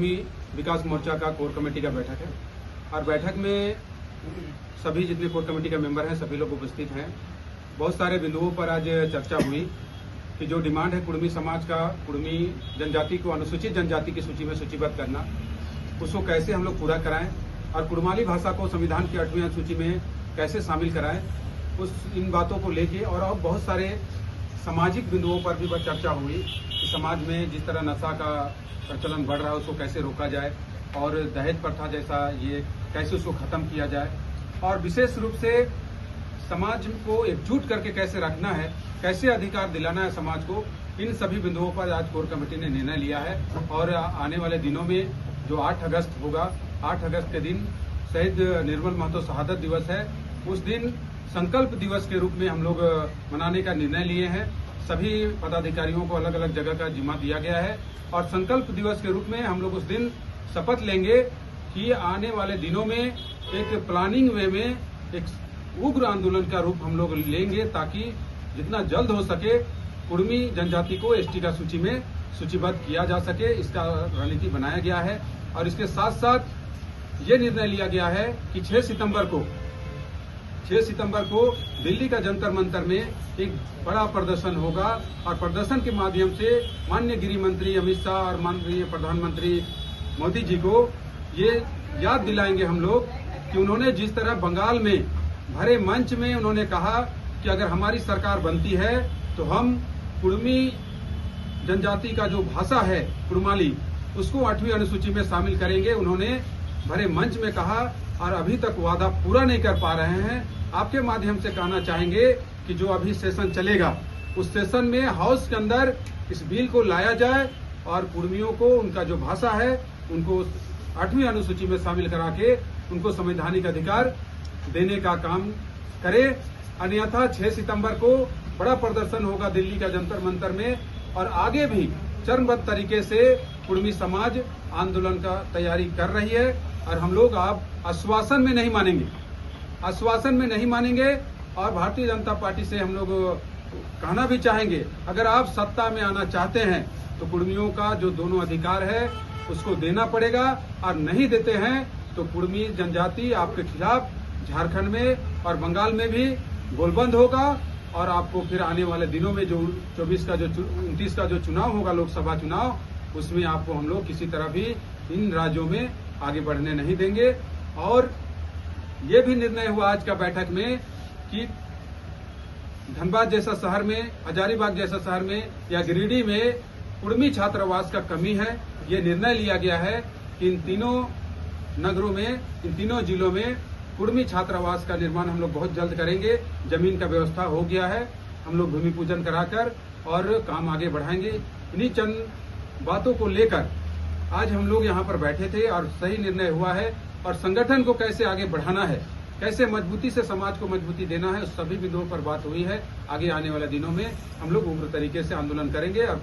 कुर्मी विकास मोर्चा का core committee का बैठक है और बैठक में सभी जितने कोर कमेटी के मेंबर हैं सभी लोग उपस्थित हैं। बहुत सारे बिंदुओं पर आज चर्चा हुई कि जो डिमांड है कुर्मी समाज का, कुर्मी जनजाति को अनुसूचित जनजाति की सूची में सूचीबद्ध करना, उसको कैसे हम लोग पूरा कराएं और कुड़माली भाषा को संविधान की 8वीं अनुसूची में कैसे शामिल कराएं, इन बातों को लेके और अब बहुत सारे सामाजिक बिंदुओं पर भी चर्चा हुई कि समाज में जिस तरह नशा का प्रचलन बढ़ रहा है उसको कैसे रोका जाए और दहेज प्रथा जैसा ये कैसे उसको खत्म किया जाए और विशेष रूप से समाज को एकजुट करके कैसे रखना है, कैसे अधिकार दिलाना है समाज को। इन सभी बिंदुओं पर आज कोर कमेटी ने निर्णय लिया है और आने वाले दिनों में जो 8 अगस्त होगा, 8 अगस्त के दिन शहीद निर्मल महतो शहादत दिवस है, उस दिन संकल्प दिवस के रूप में हम लोग मनाने का निर्णय लिए हैं। सभी पदाधिकारियों को अलग अलग जगह का जिम्मा दिया गया है और संकल्प दिवस के रूप में हम लोग उस दिन शपथ लेंगे कि आने वाले दिनों में एक प्लानिंग वे में एक उग्र आंदोलन का रूप हम लोग लेंगे ताकि जितना जल्द हो सके कुर्मी जनजाति को एसटी का सूची में सूचीबद्ध किया जा सके। इसका रणनीति बनाया गया है और इसके साथ साथ ये निर्णय लिया गया है कि 6 सितंबर को दिल्ली का जंतर मंतर में एक बड़ा प्रदर्शन होगा और प्रदर्शन के माध्यम से माननीय गृह मंत्री अमित शाह और माननीय प्रधानमंत्री मोदी जी को ये याद दिलाएंगे हम लोग कि उन्होंने जिस तरह बंगाल में भरे मंच में उन्होंने कहा कि अगर हमारी सरकार बनती है तो हम कुर्मी जनजाति का जो भाषा है कुड़माली उसको 8वीं अनुसूची में शामिल करेंगे। उन्होंने भरे मंच में कहा और अभी तक वादा पूरा नहीं कर पा रहे हैं। आपके माध्यम से कहना चाहेंगे कि जो अभी सेशन चलेगा उस सेशन में हाउस के अंदर इस बिल को लाया जाए और कुर्मियों को उनका जो भाषा है उनको 8वीं अनुसूची में शामिल करा के उनको संवैधानिक अधिकार देने का काम करे। अन्यथा 6 सितंबर को बड़ा प्रदर्शन होगा दिल्ली का जंतर मंतर में और आगे भी चरणबद्ध तरीके से कुर्मी समाज आंदोलन का तैयारी कर रही है और हम लोग अब आश्वासन में नहीं मानेंगे और भारतीय जनता पार्टी से हम लोग कहना भी चाहेंगे, अगर आप सत्ता में आना चाहते हैं तो कुर्मियों का जो दोनों अधिकार है उसको देना पड़ेगा और नहीं देते हैं तो कुर्मी जनजाति आपके खिलाफ झारखंड में और बंगाल में भी गोलबंद होगा और आपको फिर आने वाले दिनों में जो 29 का जो चुनाव होगा, लोकसभा चुनाव, उसमें आपको हम लोग किसी तरह भी इन राज्यों में आगे बढ़ने नहीं देंगे। और ये भी निर्णय हुआ आज का बैठक में कि धनबाद जैसा शहर में, हजारीबाग जैसा शहर में या गिरिडीह में कुर्मी छात्रावास का कमी है। ये निर्णय लिया गया है कि इन तीनों नगरों में, इन तीनों जिलों में कुर्मी छात्रावास का निर्माण हम लोग बहुत जल्द करेंगे। जमीन का व्यवस्था हो गया है, हम लोग भूमि पूजन कराकर और काम आगे बढ़ाएंगे। इन्हीं चंद बातों को लेकर आज हम लोग यहाँ पर बैठे थे और सही निर्णय हुआ है और संगठन को कैसे आगे बढ़ाना है, कैसे मजबूती से समाज को मजबूती देना है, उस सभी बिंदुओं पर बात हुई है। आगे आने वाले दिनों में हम लोग उग्र तरीके से आंदोलन करेंगे और